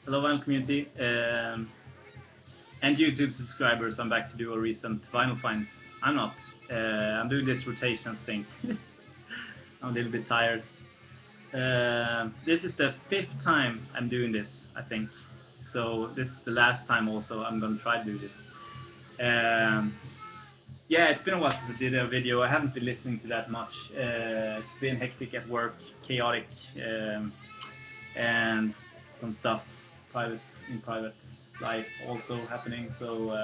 hello Vinyl community, and YouTube subscribers. I'm back to do a recent vinyl finds. I'm not. I'm doing this rotations thing. I'm a little bit tired. This is the 5th time I'm doing this, I think. So this is the last time also I'm gonna try to do this. Yeah, it's been a while since I did a video. I haven't been listening to that much. It's been hectic at work, chaotic, and some stuff in private life also happening. So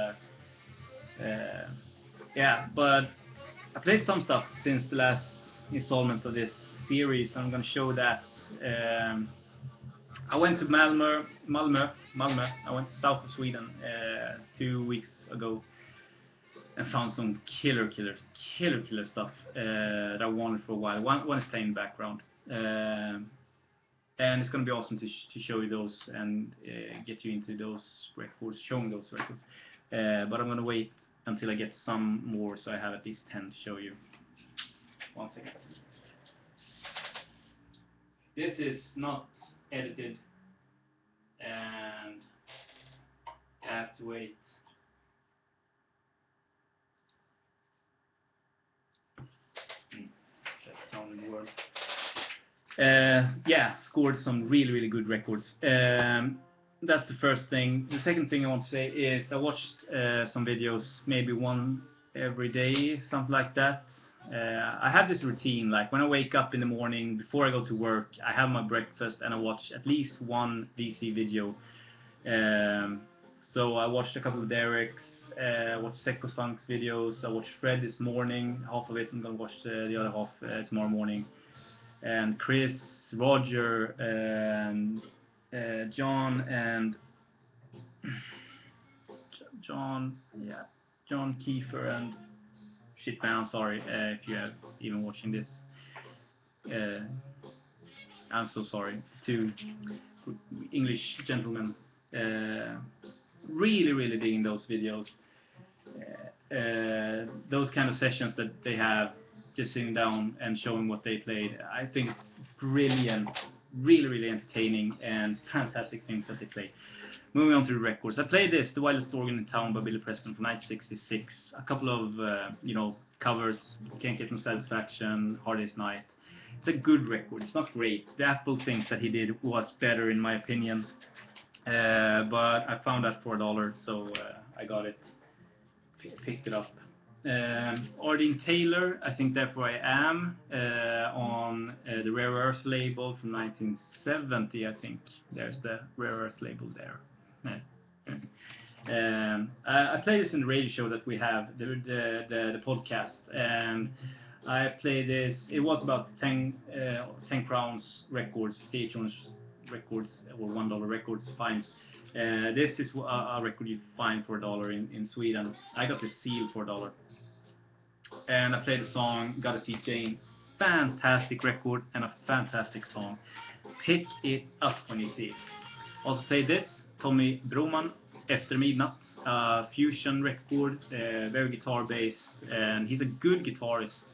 yeah, but I played some stuff since the last installment of this series. I'm gonna show that. I went to Malmö. I went to south of Sweden 2 weeks ago and found some killer stuff that I wanted for a while. One is playing in the background, and it's gonna be awesome to show you those and get you into those records, showing those records. But I'm gonna wait until I get some more, so I have at least 10 to show you. 1 second. This is not edited, and I have to wait. That sounded weird. Yeah, scored some really good records. That's the first thing. The second thing I want to say is I watched some videos, maybe one every day, something like that. I have this routine, like when I wake up in the morning, before I go to work, I have my breakfast and I watch at least one DC video. So I watched a couple of Derek's, watched Sekos Funk's videos, I watched Fred this morning, half of it. I'm gonna watch the other half tomorrow morning. And Chris, Roger, and John, and John Kiefer, and shit man, I'm sorry if you have even watching this. I'm so sorry. To English gentlemen, really digging those videos. Those kind of sessions that they have, just sitting down and showing what they played. I think it's brilliant, really entertaining, and fantastic things that they play. Moving on to the records, I played this, The Wildest Organ in Town by Billy Preston from 1966. A couple of covers, Can't Get No Satisfaction, Hard Day's Night. It's a good record. It's not great. The Apple things that he did was better in my opinion, but I found that for $1, so I got it, picked it up. Ardeen Taylor, I Think Therefore I Am, on the Rare Earth label from 1970, I think. There's the Rare Earth label there. I played this in the radio show that we have, the podcast, and I played this. It was about 10 crowns records, TH1 records, or $1 records finds. This is a record you find for $1 in Sweden. I got the seal for $1. And I played the song Gotta See Jane. Fantastic record and a fantastic song. Pick it up when you see it. Also played this, Tommy Broman, Efter Midnatt, fusion record, very guitar based, and he's a good guitarist.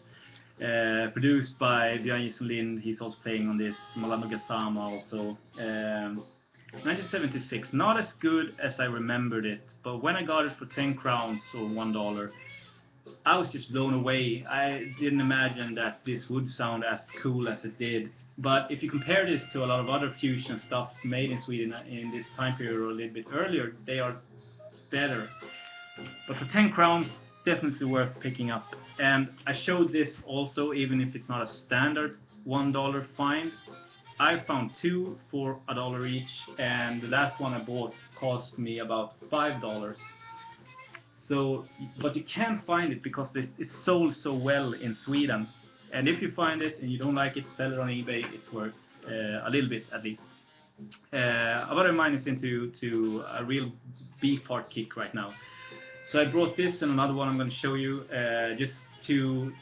Produced by Björn Jason Lind. He's also playing on this. Malamo Gassama also. 1976, not as good as I remembered it, but when I got it for 10 crowns or $1, I was just blown away. I didn't imagine that this would sound as cool as it did. But if you compare this to a lot of other fusion stuff made in Sweden in this time period or a little bit earlier, they are better. But for 10 crowns, definitely worth picking up. And I showed this also, even if it's not a standard $1 find. I found 2 for $1 each, and the last one I bought cost me about $5. So, but you can't find it because it's sold so well in Sweden. And if you find it and you don't like it, sell it on eBay. It's worth a little bit at least. A buddy of mine is into a real beefheart kick right now. So I brought this and another one I'm going to show you just to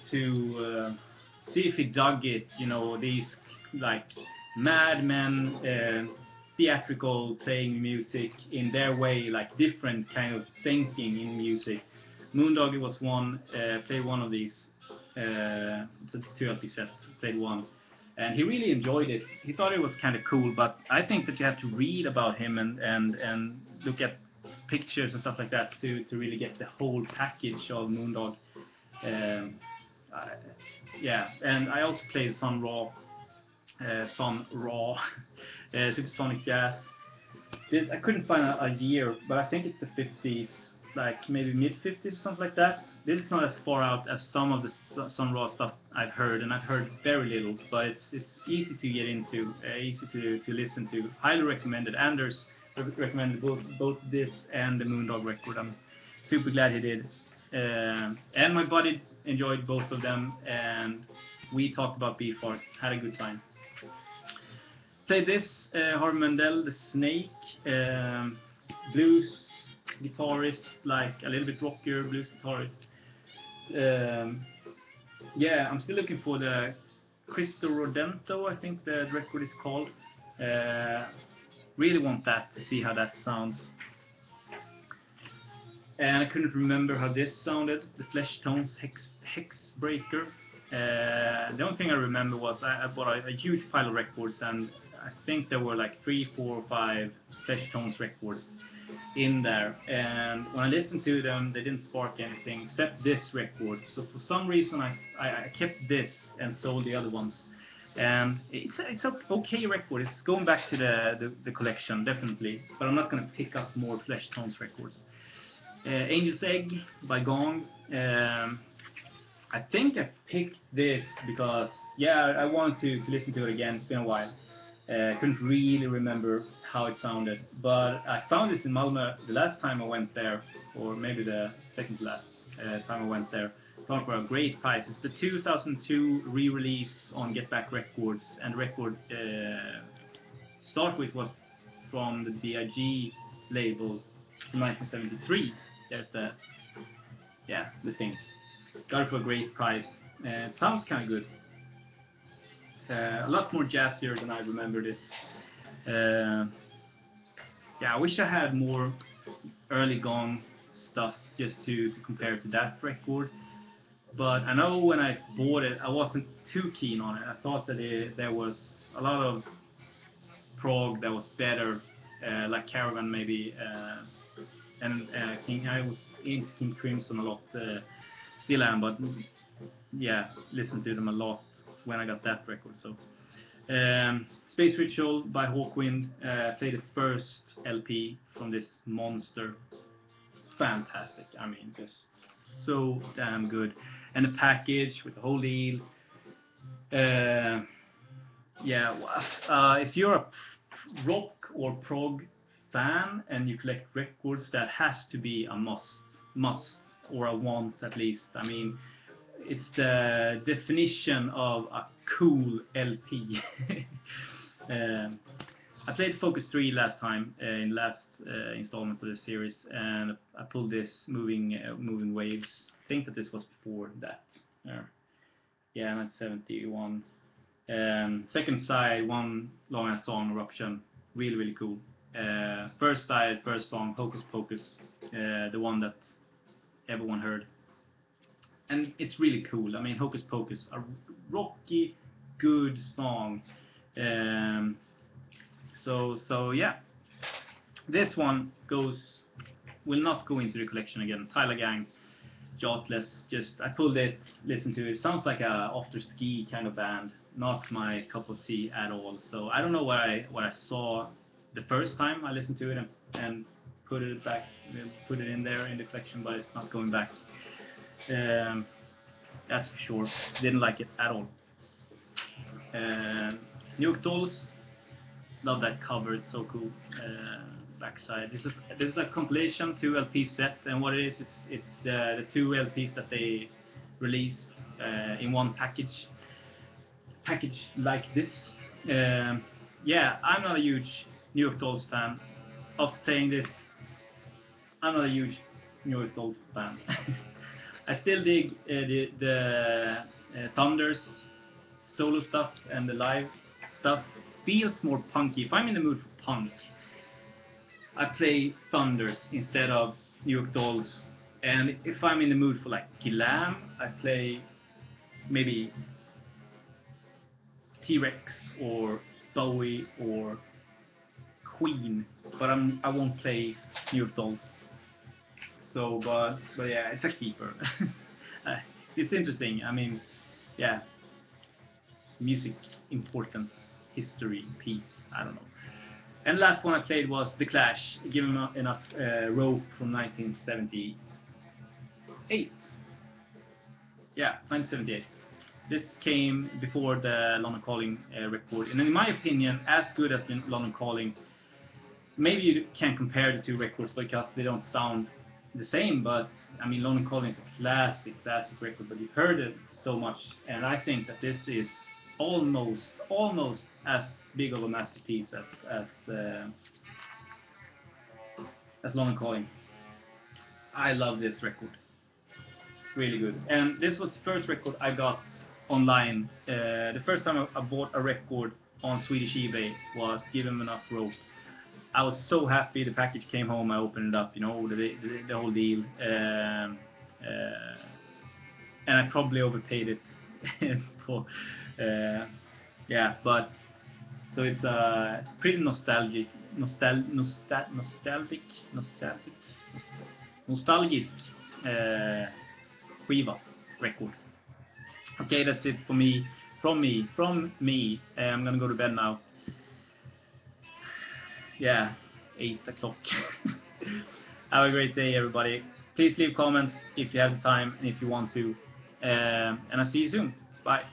see if he dug it. You know, these like madmen, theatrical playing music in their way, like different kind of thinking in music. Moondoggy was one, played one of these. It's a 2 LP set, played one. and he really enjoyed it. He thought it was kind of cool, but I think that you have to read about him and look at pictures and stuff like that to really get the whole package of Moondog. Um, yeah, and I also played Sun Ra, Supersonic Jazz. This I couldn't find a year, but I think it's the 50s, like maybe mid 50s or something like that. This is not as far out as some of the Sun Ra stuff I've heard, and I've heard very little, but it's easy to get into, easy to listen to. Highly recommended. Anders recommended both this and the Moondog record. I'm super glad he did. And my buddy enjoyed both of them, and we talked about Beefheart, had a good time. Played this, Harvey Mandel, the Snake, blues guitarist, like a little bit rockier blues guitarist. Yeah, I'm still looking for the Cristo Rodento, I think the record is called. Really want that, to see how that sounds. And I couldn't remember how this sounded, the Flesh Tones Hexbreaker. The only thing I remember was I bought a huge pile of records, and I think there were like 3, 4, 5 Flesh Tones records in there. And when I listened to them, they didn't spark anything except this record. So for some reason, I kept this and sold the other ones. And it's an okay record. It's going back to the collection, definitely. But I'm not going to pick up more Flesh Tones records. Angel's Egg by Gong. I think I picked this because, yeah, I wanted to listen to it again. It's been a while. I couldn't really remember how it sounded, but I found this in Malmö the last time I went there, or maybe the second to last time I went there. Found for a great price. It's the 2002 re-release on Get Back Records, and the record start with was from the BIG label from 1973. There's the thing. Got it for a great price. It sounds kind of good. A lot more jazzier than I remembered it. Yeah, I wish I had more early Gong stuff just to compare to that record. But I know when I bought it, I wasn't too keen on it. I thought that there was a lot of prog that was better, like Caravan maybe, and I was into King Crimson a lot. Still am, but yeah, listened to them a lot when I got that record. So Space Ritual by Hawkwind, played the first LP from this monster. Fantastic. I mean, just so damn good. And the package with the whole deal. Yeah, if you're a rock or prog fan and you collect records, that has to be a must or a want at least. I mean, it's the definition of a cool LP. I played Focus 3 last time, in last installment of the series, and I pulled this Moving Waves. I think that this was before that. Yeah, 1971. Second side, one long ass song, Eruption. Really, really cool. First side, first song, Hocus Pocus, the one that everyone heard. And it's really cool. I mean, Hocus Pocus, a rocky, good song. So yeah, this one will not go into the collection again. Tyler Gang, Jotless. Just I pulled it, listened to it. Sounds like a after ski kind of band. Not my cup of tea at all. So I don't know what I saw the first time I listened to it and put it in there in the collection, but it's not going back. That's for sure. Didn't like it at all. New York Dolls. Love that cover. It's so cool. Backside. This is a compilation 2 LP set, and what it is, it's the 2 LPs that they released in one package like this. Yeah, I'm not a huge New York Dolls fan. After playing this, I'm not a huge New York Dolls fan. I still dig the Thunders solo stuff and the live stuff. Feels more punky. If I'm in the mood for punk, I play Thunders instead of New York Dolls. And if I'm in the mood for like glam, I play maybe T-Rex or Bowie or Queen, but I won't play New York Dolls. So, but yeah, it's a keeper. It's interesting. I mean, yeah, music, important history piece. I don't know. And the last one I played was The Clash, Given Enough Rope from 1978. Yeah, 1978. This came before the London Calling record, and in my opinion, as good as London Calling. Maybe you can't compare the two records because they don't sound the same, but I mean, London Calling is a classic record, but you've heard it so much, and I think that this is almost as big of a masterpiece as London Calling. I love this record, really good. And this was the first record I got online. The first time I bought a record on Swedish eBay was Give 'Em Enough Rope. I was so happy. The package came home. I opened it up, you know, the whole deal, and I probably overpaid it for, yeah. But so it's pretty nostalgisk skiva record. Okay, that's it for me. From me. I'm gonna go to bed now. Yeah, 8 o'clock. Have a great day, everybody. Please leave comments if you have the time and if you want to. And I'll see you soon. Bye.